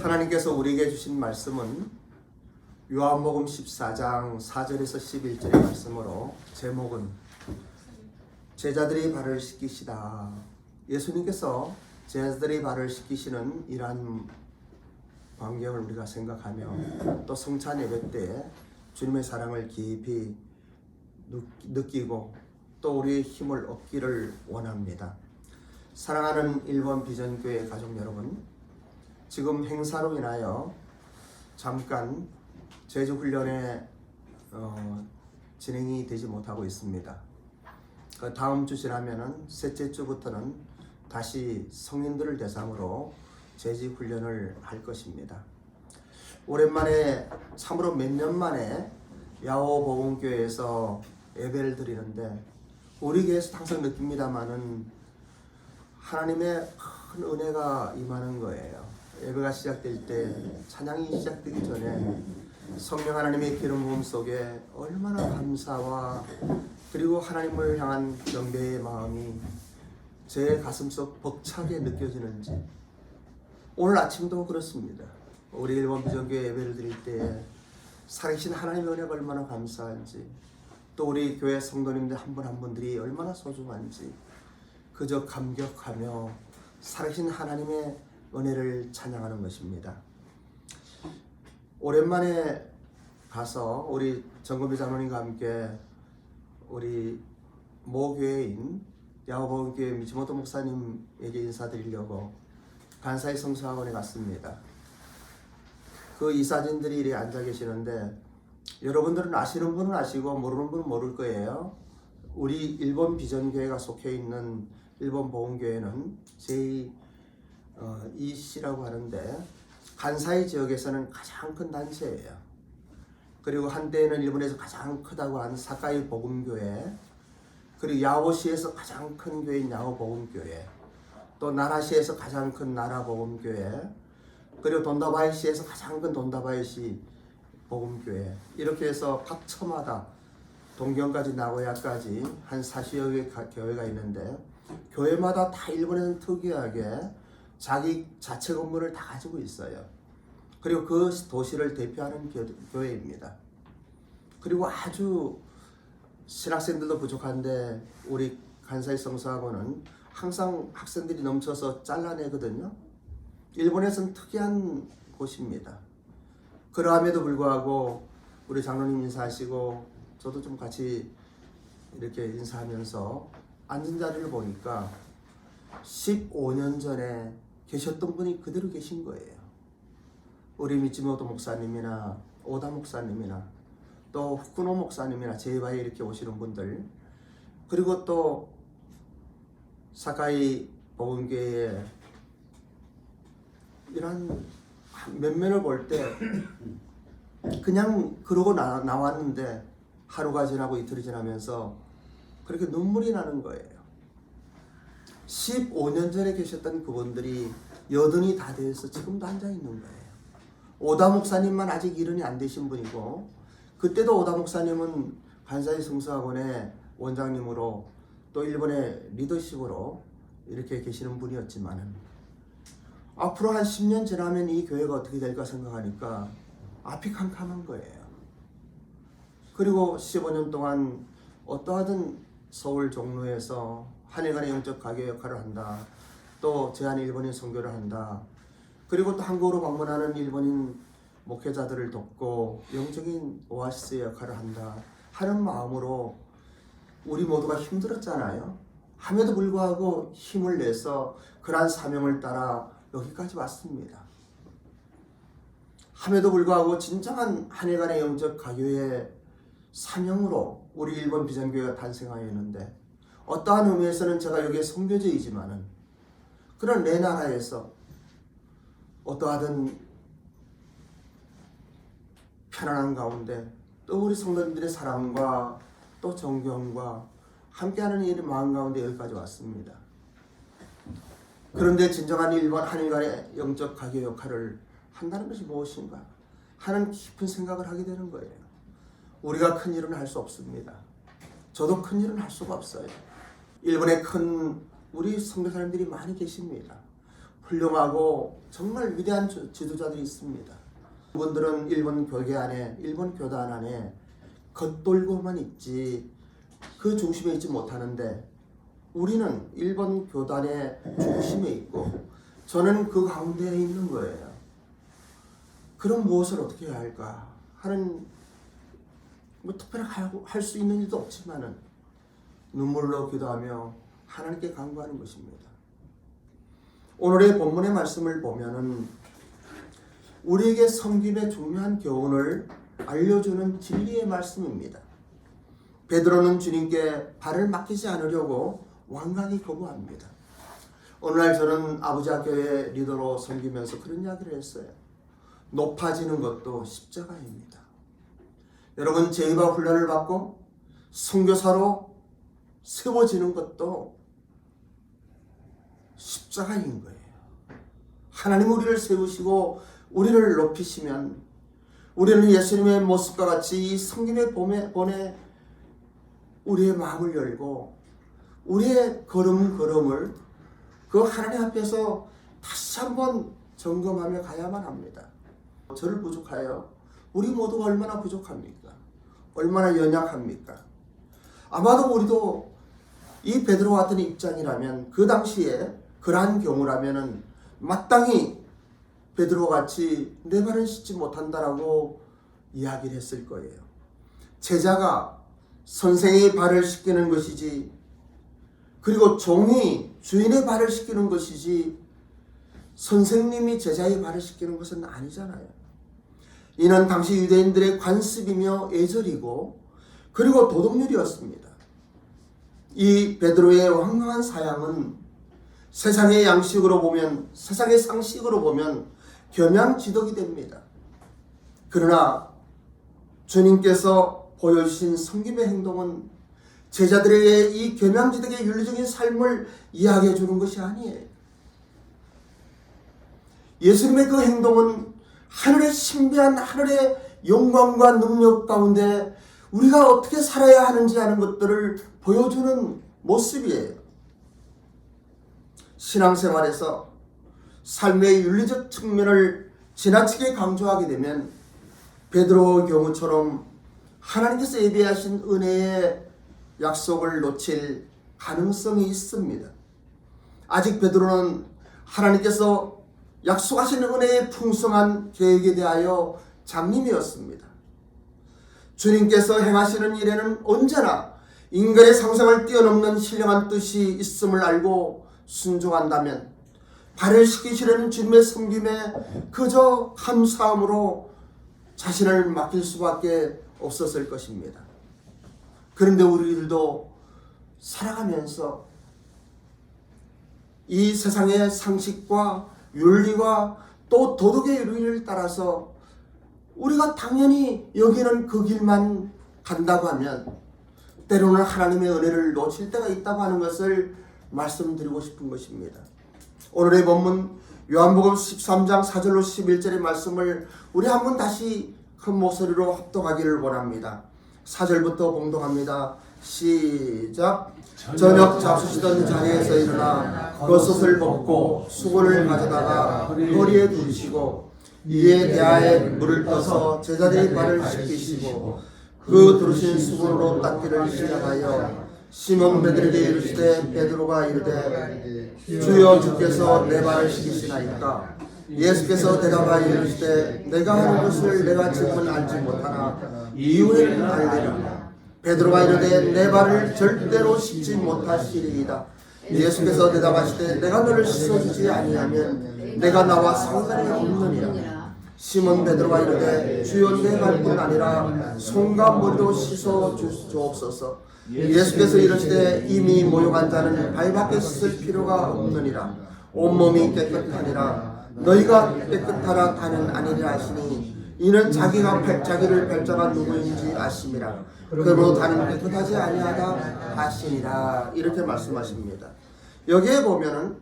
하나님께서 우리에게 주신 말씀은 요한복음 14장 4절에서 11절의 말씀으로 제목은 제자들이 발을 씻기시다. 예수님께서 제자들이 발을 씻기시는 이러한 광경을 우리가 생각하며 또 성찬 예배 때 주님의 사랑을 깊이 느끼고 또 우리의 힘을 얻기를 원합니다. 사랑하는 일본 비전교회 가족 여러분, 지금 행사로 인하여 잠깐 제주훈련에 진행이 되지 못하고 있습니다. 그 다음 주 지나면은 셋째 주부터는 다시 성인들을 대상으로 제주훈련을 할 것입니다. 오랜만에 참으로 몇 년 만에 야호보건교회에서 예배를 드리는데 우리 교회에서 항상 느낍니다마는 하나님의 큰 은혜가 임하는 거예요. 예배가 시작될 때, 찬양이 시작되기 전에 성령 하나님의 기름 부음 속에 얼마나 감사와 그리고 하나님을 향한 경배의 마음이 제 가슴속 벅차게 느껴지는지 오늘 아침도 그렇습니다. 우리 일본 비전교회 예배를 드릴 때 살아계신 하나님의 은혜가 얼마나 감사한지, 또 우리 교회 성도님들 한 분 한 분들이 얼마나 소중한지 그저 감격하며 살아계신 하나님의 은혜를 찬양하는 것입니다. 오랜만에 가서 우리 정금비 장로님과 함께 우리 모교회인 야호보건교회 미치모토 목사님에게 인사드리려고 간사이 성수학원에 갔습니다. 그 이사진들이 이렇게 앉아 계시는데 여러분들은 아시는 분은 아시고 모르는 분은 모를 거예요. 우리 일본 비전교회가 속해 있는 일본 보건교회는 제2C라고 하는데 간사이 지역에서는 가장 큰 단체예요. 그리고 한때는 일본에서 가장 크다고 하는 사카이 복음교회, 그리고 야오시에서 가장 큰 교회인 야오복음교회, 또 나라시에서 가장 큰 나라복음교회, 그리고 돈다바이시에서 가장 큰 돈다바이시 복음교회, 이렇게 해서 각 처마다 동경까지 나고야까지 한 40여 개의 교회가 있는데 교회마다 다 일본에는 특이하게 자기 자체 건물을 다 가지고 있어요. 그리고 그 도시를 대표하는 교회입니다. 그리고 아주 신학생들도 부족한데 우리 간사이 성수학원은 항상 학생들이 넘쳐서 잘라내거든요. 일본에서는 특이한 곳입니다. 그러함에도 불구하고 우리 장로님 인사하시고 저도 좀 같이 이렇게 인사하면서 앉은 자리를 보니까 15년 전에 계셨던 분이 그대로 계신 거예요. 우리 미치모토 목사님이나 오다 목사님이나 또 후쿠노 목사님이나 제바에 이렇게 오시는 분들, 그리고 또 사카이 복음교회에 이런 면면을 볼 때 그냥 그러고 나왔는데 하루가 지나고 이틀이 지나면서 그렇게 눈물이 나는 거예요. 15년 전에 계셨던 그분들이 여든이 다 돼서 지금도 앉아 있는 거예요. 오다 목사님만 아직 일흔이 안 되신 분이고, 그때도 오다 목사님은 간사이 성수학원의 원장님으로 또 일본의 리더십으로 이렇게 계시는 분이었지만 앞으로 한 10년 지나면 이 교회가 어떻게 될까 생각하니까 앞이 캄캄한 거예요. 그리고 15년 동안 어떠하든 서울 종로에서 한 해간의 영적 가교 역할을 한다. 또 제한 일본인 선교를 한다. 그리고 또 한국으로 방문하는 일본인 목회자들을 돕고 영적인 오아시스의 역할을 한다 하는 마음으로 우리 모두가 힘들었잖아요. 함에도 불구하고 힘을 내서 그러한 사명을 따라 여기까지 왔습니다. 함에도 불구하고 진정한 한 해간의 영적 가교의 사명으로 우리 일본 비전교회가 탄생하였는데, 어떠한 의미에서는 제가 여기에 선교제이지만은 그런 내 나라에서 어떠하든 편안한 가운데 또 우리 성도님들의 사랑과 또 존경과 함께하는 이 마음 가운데 여기까지 왔습니다. 그런데 진정한 일본 한일간의 영적 가교 역할을 한다는 것이 무엇인가 하는 깊은 생각을 하게 되는 거예요. 우리가 큰 일은 할 수 없습니다. 저도 큰 일은 할 수가 없어요. 일본에 큰 우리 선교사님들이 많이 계십니다. 훌륭하고 정말 위대한 지도자들이 있습니다. 그분들은 일본 교단 안에 겉돌고만 있지 그 중심에 있지 못하는데, 우리는 일본 교단의 중심에 있고 저는 그 가운데에 있는 거예요. 그럼 무엇을 어떻게 해야 할까 하는, 특별히 할 수 있는 일도 없지만은 눈물로 기도하며 하나님께 간구하는 것입니다. 오늘의 본문의 말씀을 보면은 우리에게 섬김의 중요한 교훈을 알려주는 진리의 말씀입니다. 베드로는 주님께 발을 맡기지 않으려고 완강히 거부합니다. 오늘날 저는 아버지 학교의 리더로 섬기면서 그런 이야기를 했어요. 높아지는 것도 십자가입니다. 여러분, 제의와 훈련을 받고 선교사로 세워지는 것도 십자가인 거예요. 하나님 우리를 세우시고 우리를 높이시면 우리는 예수님의 모습과 같이 이 성김의 본에 우리의 마음을 열고 우리의 걸음을 그 하나님 앞에서 다시 한번 점검하며 가야만 합니다. 저를 부족하여 우리 모두가 얼마나 부족합니까? 얼마나 연약합니까? 아마도 우리도 이 베드로 같은 입장이라면, 그 당시에 그러한 경우라면은 마땅히 베드로 같이 내 발은 씻지 못한다라고 이야기를 했을 거예요. 제자가 선생의 발을 씻기는 것이지, 그리고 종이 주인의 발을 씻기는 것이지 선생님이 제자의 발을 씻기는 것은 아니잖아요. 이는 당시 유대인들의 관습이며 예절이고 그리고 도덕률이었습니다. 이 베드로의 황당한 사양은 세상의 양식으로 보면, 세상의 상식으로 보면 겸양지덕이 됩니다. 그러나 주님께서 보여주신 섬김의 행동은 제자들에게 이 겸양지덕의 윤리적인 삶을 이야기해 주는 것이 아니에요. 예수님의 그 행동은 하늘의 신비한 하늘의 영광과 능력 가운데 우리가 어떻게 살아야 하는지 하는 것들을 보여주는 모습이에요. 신앙생활에서 삶의 윤리적 측면을 지나치게 강조하게 되면 베드로의 경우처럼 하나님께서 예비하신 은혜의 약속을 놓칠 가능성이 있습니다. 아직 베드로는 하나님께서 약속하신 은혜의 풍성한 계획에 대하여 장님이었습니다. 주님께서 행하시는 일에는 언제나 인간의 상상을 뛰어넘는 신령한 뜻이 있음을 알고 순종한다면 발을 씻기시려는 주님의 섬김에 그저 감사함으로 자신을 맡길 수밖에 없었을 것입니다. 그런데 우리들도 살아가면서 이 세상의 상식과 윤리와 또 도덕의 윤리를 따라서 우리가 당연히 여기는 그 길만 간다고 하면 때로는 하나님의 은혜를 놓칠 때가 있다고 하는 것을 말씀드리고 싶은 것입니다. 오늘의 본문 요한복음 13장 4절로 11절의 말씀을 우리 한번 다시 큰 목소리로 합독하기를 원합니다. 4절부터 봉독합니다. 시작. 저녁 잡수시던 자리에서 일어나 겉옷을 벗고 수건을 가져다가 허리에 두르시고 이에 대하에 물을 떠서 제자들의 발을 씻기시고 그 두르신 수건으로 닦기를 시작하여 시몬 베드로에게 이르시되 베드로가 이르되 주여 주께서 내 발을 씻기시나이까? 예수께서 대답하여 이르시되 내가 하는 것을 내가 지금은 알지 못하나 이후에는 알리라. 베드로가 이르되 내 발을 절대로 씻지 못하시리이다. 예수께서 대답하시되 내가 너를 씻어주지 아니하면 내가 나와 상관이 없느니라. 시몬 베드로가 이르되 주여 내 발뿐 아니라 손과 머리도 씻어 주옵소서. 예수께서 이르시되 이미 모욕한 자는 발밖에 씻을 필요가 없느니라. 온몸이 깨끗하니라. 너희가 깨끗하라 하는 아니라 하시니 이는 자기를 발자가 누구인지 아심이라. 그러므로 다는 깨끗하지 아니하다 하시니라. 이렇게 말씀하십니다. 여기에 보면은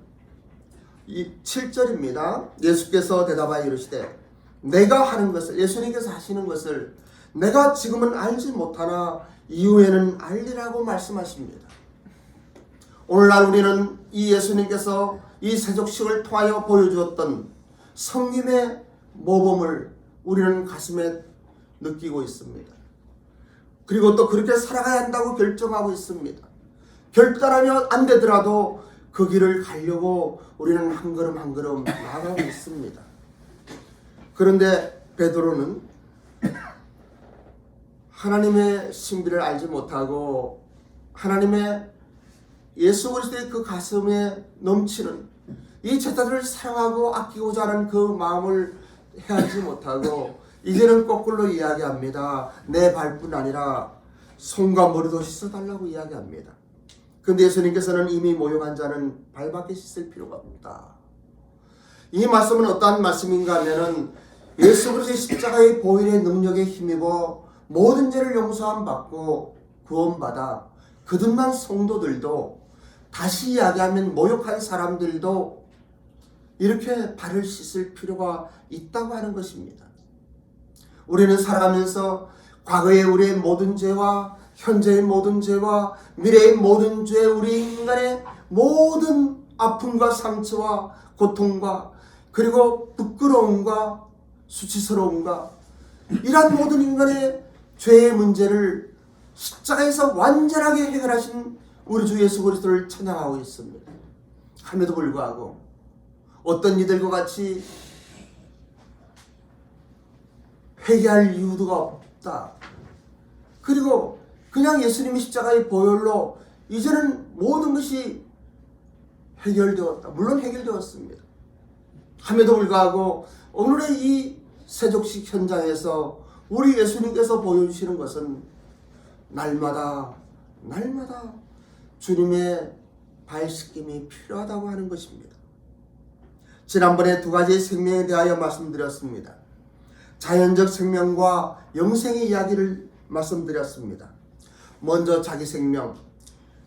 이 7절입니다. 예수께서 대답하여 이르시되 내가 하는 것을, 예수님께서 하시는 것을 내가 지금은 알지 못하나 이후에는 알리라고 말씀하십니다. 오늘날 우리는 이 예수님께서 이 세족식을 통하여 보여주었던 성김의 모범을 우리는 가슴에 느끼고 있습니다. 그리고 또 그렇게 살아가야 한다고 결정하고 있습니다. 결단하면 안 되더라도 그 길을 가려고 우리는 한 걸음 한 걸음 나아가고 있습니다. 그런데 베드로는 하나님의 신비를 알지 못하고 하나님의 예수 그리스도의 그 가슴에 넘치는 이 제자들을 사랑하고 아끼고자 하는 그 마음을 헤아리지 못하고 이제는 거꾸로 이야기합니다. 내 발뿐 아니라 손과 머리도 씻어달라고 이야기합니다. 그런데 예수님께서는 이미 모욕한 자는 발밖에 씻을 필요가 없다. 이 말씀은 어떠한 말씀인가 하면은 예수 그리스도의 십자가의 보혈의 능력에 힘입어 모든 죄를 용서함 받고 구원받아 거듭난 성도들도 다시 이야기하면 모욕한 사람들도 이렇게 발을 씻을 필요가 있다고 하는 것입니다. 우리는 살아가면서 과거의 우리의 모든 죄와 현재의 모든 죄와 미래의 모든 죄, 우리 인간의 모든 아픔과 상처와 고통과 그리고 부끄러움과 수치스러움과 이러한 모든 인간의 죄의 문제를 십자가에서 완전하게 해결하신 우리 주 예수 그리스도를 찬양하고 있습니다. 함에도 불구하고 어떤 이들과 같이 회개할 이유가 없다. 그리고 그냥 예수님의 십자가의 보혈로 이제는 모든 것이 해결되었다. 물론 해결되었습니다. 함에도 불구하고 오늘의 이 세족식 현장에서 우리 예수님께서 보여주시는 것은 날마다 주님의 발 씻김이 필요하다고 하는 것입니다. 지난번에 두 가지의 생명에 대하여 말씀드렸습니다. 자연적 생명과 영생의 이야기를 말씀드렸습니다. 먼저 자기 생명,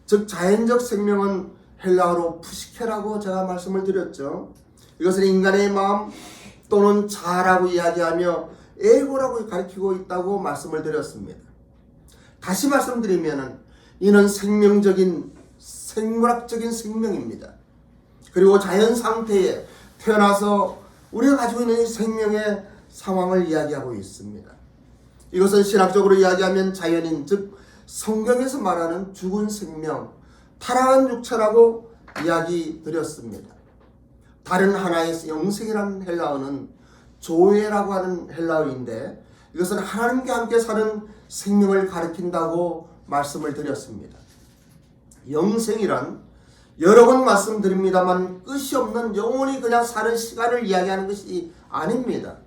즉 자연적 생명은 헬라어로 푸시케라고 제가 말씀을 드렸죠. 이것은 인간의 마음 또는 자라고 이야기하며 에고라고 가리키고 있다고 말씀을 드렸습니다. 다시 말씀드리면 이는 생명적인 생물학적인 생명입니다. 그리고 자연 상태에 태어나서 우리가 가지고 있는 생명의 상황을 이야기하고 있습니다. 이것은 신학적으로 이야기하면 자연인, 즉 성경에서 말하는 죽은 생명, 타락한 육체라고 이야기 드렸습니다. 다른 하나의 영생이라는 헬라어는 조에라고 하는 헬라어인데 이것은 하나님과 함께 사는 생명을 가리킨다고 말씀을 드렸습니다. 영생이란 여러 번 말씀드립니다만 끝이 없는 영원히 그냥 사는 시간을 이야기하는 것이 아닙니다.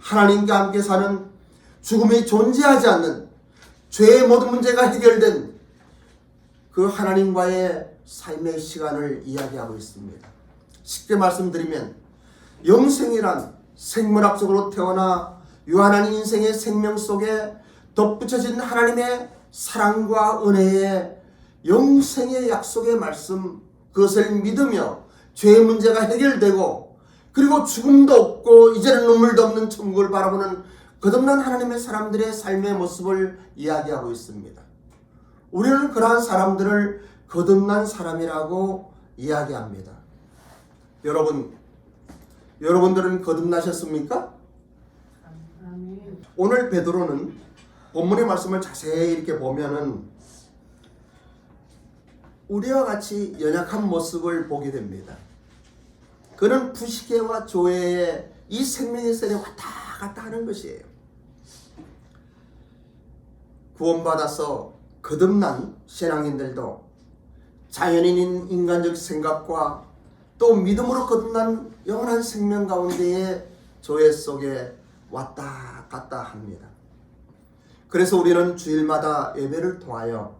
하나님과 함께 사는 죽음이 존재하지 않는 죄의 모든 문제가 해결된 그 하나님과의 삶의 시간을 이야기하고 있습니다. 쉽게 말씀드리면 영생이란 생물학적으로 태어나 유한한 인생의 생명 속에 덧붙여진 하나님의 사랑과 은혜의 영생의 약속의 말씀, 그것을 믿으며 죄의 문제가 해결되고 그리고 죽음도 없고 이제는 눈물도 없는 천국을 바라보는 거듭난 하나님의 사람들의 삶의 모습을 이야기하고 있습니다. 우리는 그러한 사람들을 거듭난 사람이라고 이야기합니다. 여러분들은 거듭나셨습니까? 오늘 베드로는 본문의 말씀을 자세히 이렇게 보면은 우리와 같이 연약한 모습을 보게 됩니다. 그는 푸시케와 조에의 이 생명의 셀에 왔다 갔다 하는 것이에요. 구원받아서 거듭난 신앙인들도 자연인인 인간적 생각과 또 믿음으로 거듭난 영원한 생명 가운데에 조회 속에 왔다 갔다 합니다. 그래서 우리는 주일마다 예배를 통하여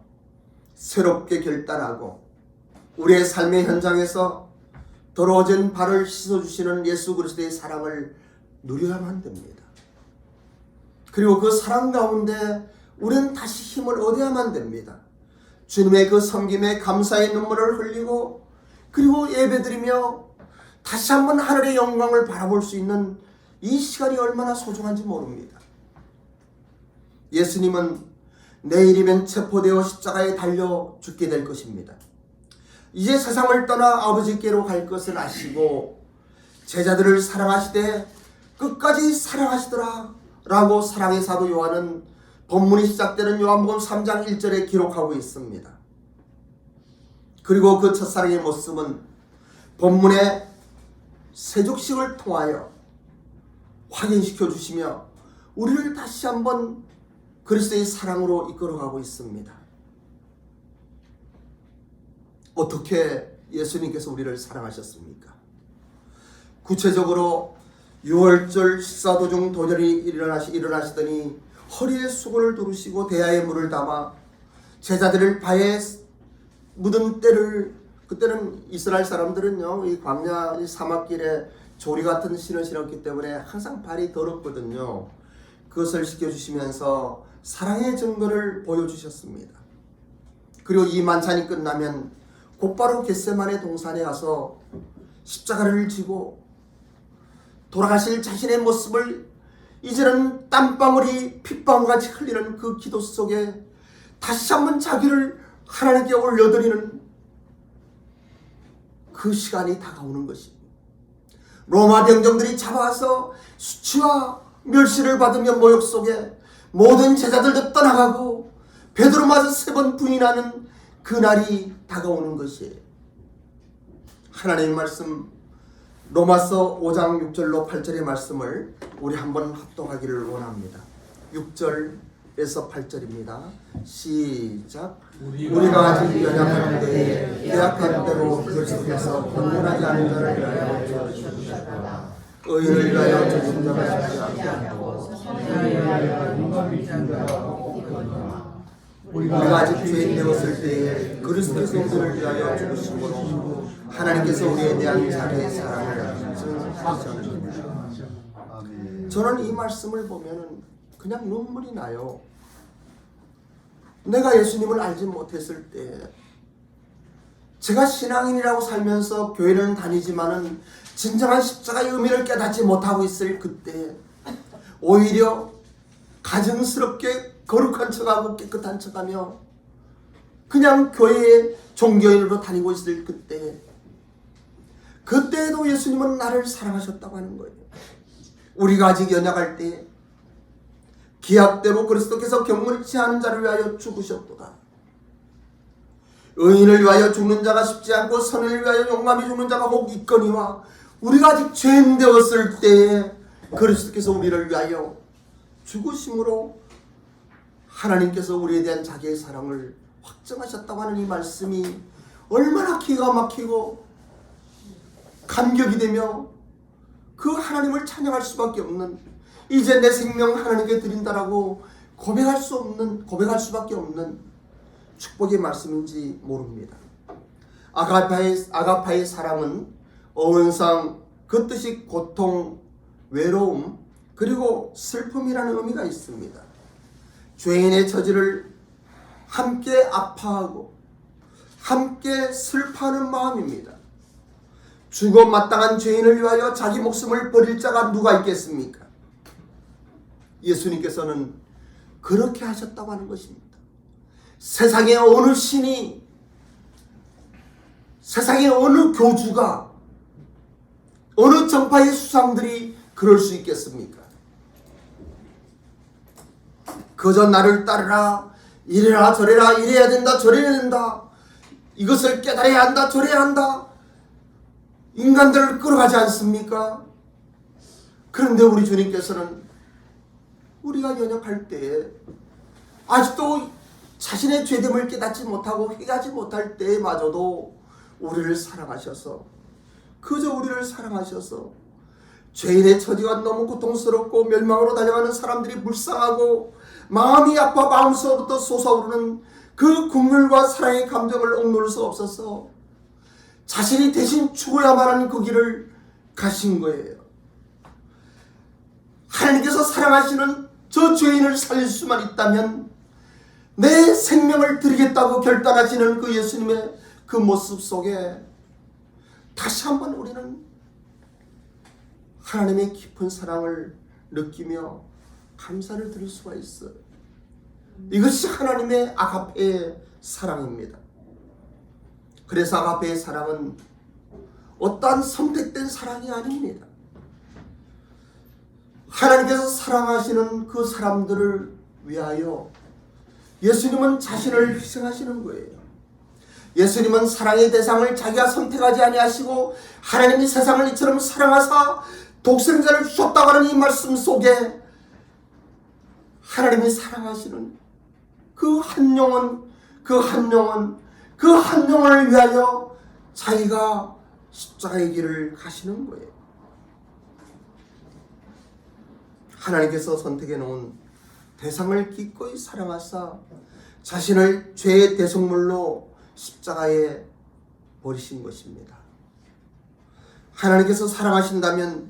새롭게 결단하고 우리의 삶의 현장에서 더러워진 발을 씻어주시는 예수 그리스도의 사랑을 누려야만 됩니다. 그리고 그 사랑 가운데 우리는 다시 힘을 얻어야만 됩니다. 주님의 그 섬김에 감사의 눈물을 흘리고 그리고 예배드리며 다시 한번 하늘의 영광을 바라볼 수 있는 이 시간이 얼마나 소중한지 모릅니다. 예수님은 내일이면 체포되어 십자가에 달려 죽게 될 것입니다. 이제 세상을 떠나 아버지께로 갈 것을 아시고 제자들을 사랑하시되 끝까지 사랑하시더라 라고 사랑의 사도 요한은 본문이 시작되는 요한복음 3장 1절에 기록하고 있습니다. 그리고 그 첫사랑의 모습은 본문의 세족식을 통하여 확인시켜 주시며 우리를 다시 한번 그리스도의 사랑으로 이끌어가고 있습니다. 어떻게 예수님께서 우리를 사랑하셨습니까? 구체적으로 6월절 식사 도중 도전이 일어나시더니 허리에 수건을 두르시고 대야에 물을 담아 제자들을 발에 묻은 때를, 그때는 이스라엘 사람들은요 이 광야 이 사막길에 조리 같은 신을 신었기 때문에 항상 발이 더럽거든요. 그것을 씻겨주시면서 사랑의 증거를 보여주셨습니다. 그리고 이 만찬이 끝나면 곧바로 겟세마네 동산에 가서 십자가를 지고 돌아가실 자신의 모습을 이제는 땀방울이 핏방울같이 흘리는 그 기도 속에 다시 한번 자기를 하나님께 올려드리는 그 시간이 다가오는 것입니다. 로마 병정들이 잡아와서 수치와 멸시를 받으며 모욕 속에 모든 제자들도 떠나가고 베드로마저 3번 부인하는 그날이 다가오는 것이에요. 하나님의 말씀 로마서 5장 6절로 8절의 말씀을 우리 한번 합독하기를 원합니다. 6절에서 8절입니다. 시작. 우리가 아직 연약한 때에 계약한 대로 그리스도께서 권면하지 않은 자를 위하여 죽으셨다. 의인을 위하여 죽은 자가 죽지 않고 선인을 위하여 용감히 죽은 자가 없거니와 우리가 아직 죄인 되었을 때에 그리스도께서 우리를 위하여 죽으심으로 하나님께서 우리에 대한 자기의 사랑을 증언하셨습니다. 저는 이 말씀을 보면 그냥 눈물이 나요. 내가 예수님을 알지 못했을 때, 제가 신앙인이라고 살면서 교회는 다니지만은 진정한 십자가의 의미를 깨닫지 못하고 있을 그때, 오히려 가증스럽게 거룩한 척하고 깨끗한 척하며 그냥 교회의 종교인으로 다니고 있을 그때에도 예수님은 나를 사랑하셨다고 하는 거예요. 우리가 아직 연약할 때 기약대로 그리스도께서 경건치 않은 자를 위하여 죽으셨도다. 의인을 위하여 죽는 자가 쉽지 않고 선인을 위하여 용감히 죽는 자가 혹 있거니와 우리가 아직 죄인 되었을 때에 그리스도께서 우리를 위하여 죽으심으로 하나님께서 우리에 대한 자기의 사랑을 확정하셨다고 하는 이 말씀이 얼마나 기가 막히고 감격이 되며 그 하나님을 찬양할 수밖에 없는, 이제 내 생명 하나님께 드린다라고 고백할 수밖에 없는 축복의 말씀인지 모릅니다. 아가파의 사랑은 어원상 그 뜻이 고통, 외로움, 그리고 슬픔이라는 의미가 있습니다. 죄인의 처지를 함께 아파하고 함께 슬퍼하는 마음입니다. 죽어 마땅한 죄인을 위하여 자기 목숨을 버릴 자가 누가 있겠습니까? 예수님께서는 그렇게 하셨다고 하는 것입니다. 세상의 어느 신이, 세상의 어느 교주가, 어느 정파의 수상들이 그럴 수 있겠습니까? 그저 나를 따르라, 이래라 저래라, 이래야 된다 저래야 된다, 이것을 깨달아야 한다 저래야 한다, 인간들을 끌어가지 않습니까? 그런데 우리 주님께서는 우리가 연약할 때에, 아직도 자신의 죄됨을 깨닫지 못하고 회개하지 못할 때마저도 우리를 사랑하셔서, 그저 우리를 사랑하셔서 죄인의 처지가 너무 고통스럽고 멸망으로 달려가는 사람들이 불쌍하고 마음이 아파 마음속부터 솟아오르는 그 국률과 사랑의 감정을 억누를 수 없어서 자신이 대신 죽어야만 하는 그 길을 가신 거예요. 하나님께서 사랑하시는 저 죄인을 살릴 수만 있다면 내 생명을 드리겠다고 결단하시는 그 예수님의 그 모습 속에 다시 한번 우리는 하나님의 깊은 사랑을 느끼며 감사를 드릴 수가 있어요. 이것이 하나님의 아가페의 사랑입니다. 그래서 아가페의 사랑은 어떠한 선택된 사랑이 아닙니다. 하나님께서 사랑하시는 그 사람들을 위하여 예수님은 자신을 희생하시는 거예요. 예수님은 사랑의 대상을 자기가 선택하지 아니하시고 하나님이 세상을 이처럼 사랑하사 독생자를 주셨다고 하는 이 말씀 속에 하나님이 사랑하시는 그 한 영혼을 위하여 자기가 십자가의 길을 가시는 거예요. 하나님께서 선택해 놓은 대상을 기꺼이 사랑하사 자신을 죄의 대속물로 십자가에 버리신 것입니다. 하나님께서 사랑하신다면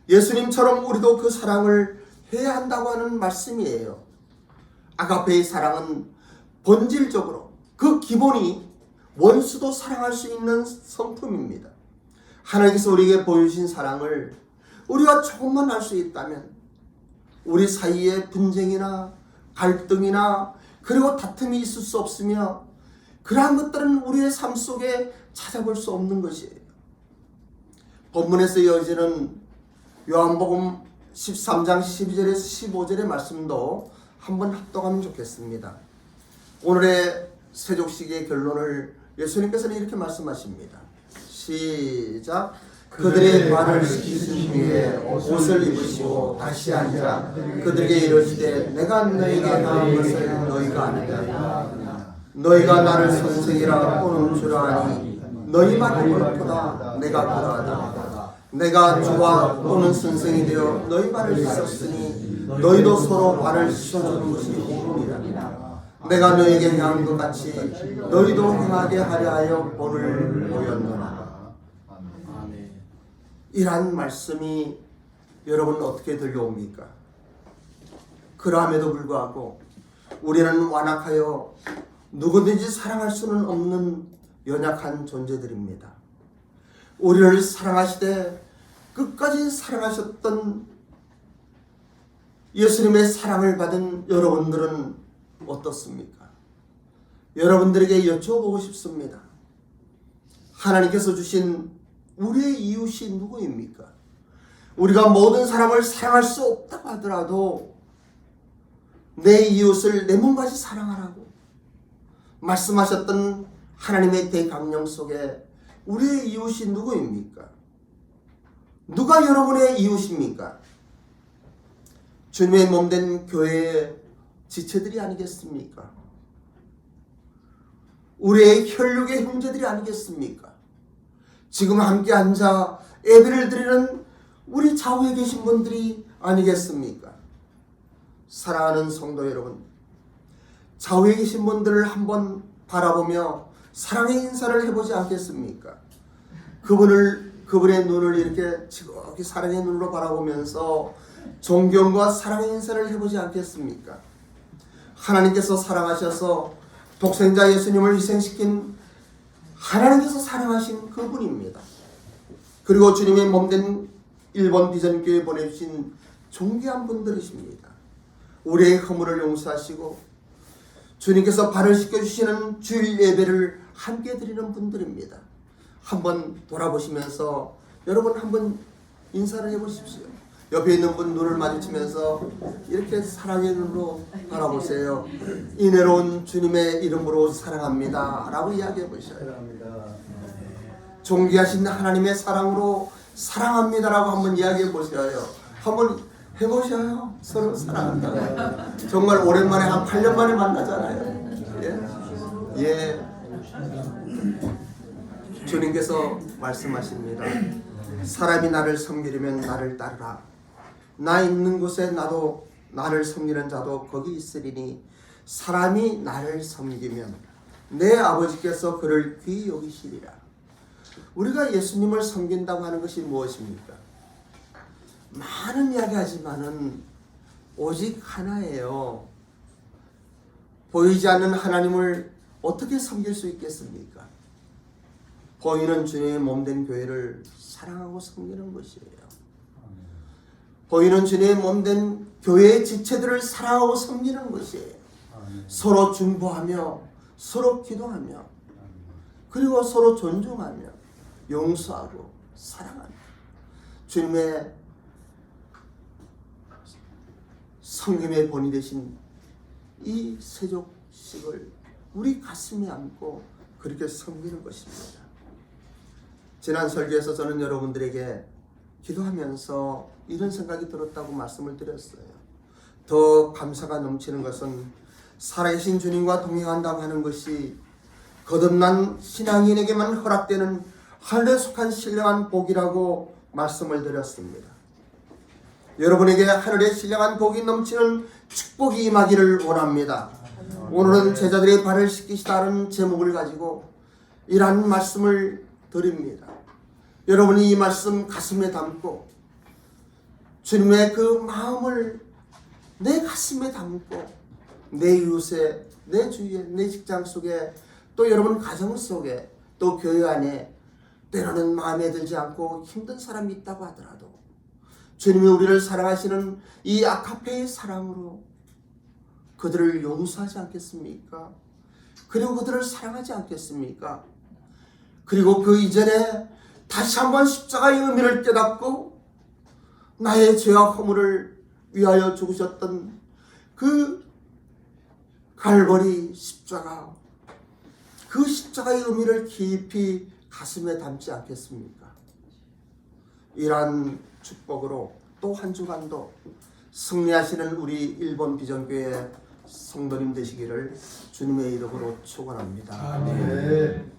예수님처럼 우리도 그 사랑을 해야 한다고 하는 말씀이에요. 아가페의 사랑은 본질적으로 그 기본이 원수도 사랑할 수 있는 성품입니다. 하나님께서 우리에게 보여주신 사랑을 우리가 조금만 알 수 있다면 우리 사이에 분쟁이나 갈등이나 그리고 다툼이 있을 수 없으며 그러한 것들은 우리의 삶 속에 찾아볼 수 없는 것이에요. 본문에서 이어지는 요한복음 13장 12절에서 15절의 말씀도 한번 합독하면 좋겠습니다. 오늘의 세족식의 결론을 예수님께서는 이렇게 말씀하십니다. 시작. 그들의 발을 씻기신 후에 옷을 입으시고 다시 앉아 그들에게 이르시되 내가 너에게 행한 것을 너희가 아느냐. 너희가 나를 선생이라 보는 줄 아니 너희 말이 옳도다. 내가 그러하다. 내가 주와 또는 선생이 되어 너희 발을 씻었으니 너희도 서로 발을 씻어주는 것이 옳으니라. 내가 너에게 행한 것 같이 너희도 행하게 하려 하여 본을 보였노라. 이러한 말씀이 여러분 어떻게 들려옵니까? 그럼에도 불구하고 우리는 완악하여 누구든지 사랑할 수는 없는 연약한 존재들입니다. 우리를 사랑하시되 끝까지 사랑하셨던 예수님의 사랑을 받은 여러분들은 어떻습니까? 여러분들에게 여쭤보고 싶습니다. 하나님께서 주신 우리의 이웃이 누구입니까? 우리가 모든 사람을 사랑할 수 없다고 하더라도 내 이웃을 내 몸같이 사랑하라고 말씀하셨던 하나님의 대강령 속에 우리의 이웃이 누구입니까? 누가 여러분의 이웃입니까? 주님의 몸된 교회의 지체들이 아니겠습니까? 우리의 혈육의 형제들이 아니겠습니까? 지금 함께 앉아 예배를 드리는 우리 좌우에 계신 분들이 아니겠습니까? 사랑하는 성도 여러분, 좌우에 계신 분들을 한번 바라보며 사랑의 인사를 해보지 않겠습니까? 그분의 눈을 이렇게 지극히 사랑의 눈으로 바라보면서 존경과 사랑의 인사를 해보지 않겠습니까? 하나님께서 사랑하셔서 독생자 예수님을 희생시킨 하나님께서 사랑하신 그분입니다. 그리고 주님의 몸된 일본 비전교회에 보내주신 존귀한 분들이십니다. 우리의 허물을 용서하시고 주님께서 발을 씻겨주시는 주일 예배를 함께 드리는 분들입니다. 한번 돌아보시면서 여러분 한번 인사를 해보십시오. 옆에 있는 분 눈을 마주치면서 이렇게 사랑의 눈으로 바라보세요. 인애로운 주님의 이름으로 사랑합니다 라고 이야기해 보셔요. 존귀하신 하나님의 사랑으로 사랑합니다 라고 한번 이야기해 보셔요. 한번 해보셔요. 서로 사랑한다고. 정말 오랜만에 한 8년 만에 만나잖아요. 예. 주님께서 말씀하십니다. 사람이 나를 섬기려면 나를 따르라. 나 있는 곳에 나도 나를 섬기는 자도 거기 있으리니 사람이 나를 섬기면 내 아버지께서 그를 귀히 여기시리라. 우리가 예수님을 섬긴다고 하는 것이 무엇입니까? 많은 이야기하지만은 오직 하나예요. 보이지 않는 하나님을 어떻게 섬길 수 있겠습니까? 보이는 주님의 몸된 교회를 사랑하고 섬기는 것이에요. 보이는 주님의 몸된 교회의 지체들을 사랑하고 섬기는 것이에요. 서로 중보하며 서로 기도하며 그리고 서로 존중하며 용서하고 사랑하며 주님의 성김의 본이 되신 이 세족식을 우리 가슴에 안고 그렇게 섬기는 것입니다. 지난 설교에서 저는 여러분들에게 기도하면서 이런 생각이 들었다고 말씀을 드렸어요. 더 감사가 넘치는 것은 살아계신 주님과 동행한다고 하는 것이 거듭난 신앙인에게만 허락되는 하늘에 속한 신령한 복이라고 말씀을 드렸습니다. 여러분에게 하늘에 신령한 복이 넘치는 축복이 임하기를 원합니다. 오늘은 제자들의 발을 씻기시다는 제목을 가지고 이러한 말씀을 드립니다. 여러분이 이 말씀 가슴에 담고 주님의 그 마음을 내 가슴에 담고 내 이웃에, 내 주위에, 내 직장 속에, 또 여러분 가정 속에, 또 교회 안에 때로는 마음에 들지 않고 힘든 사람이 있다고 하더라도 주님이 우리를 사랑하시는 이 아카페의 사랑으로 그들을 용서하지 않겠습니까? 그리고 그들을 사랑하지 않겠습니까? 그리고 그 이전에 다시 한번 십자가의 의미를 깨닫고 나의 죄와 허물을 위하여 죽으셨던 그 갈보리 십자가, 그 십자가의 의미를 깊이 가슴에 담지 않겠습니까? 이러한 축복으로 또 한 주간도 승리하시는 우리 일본 비전교회 성도님 되시기를 주님의 이름으로 축원합니다. 아멘.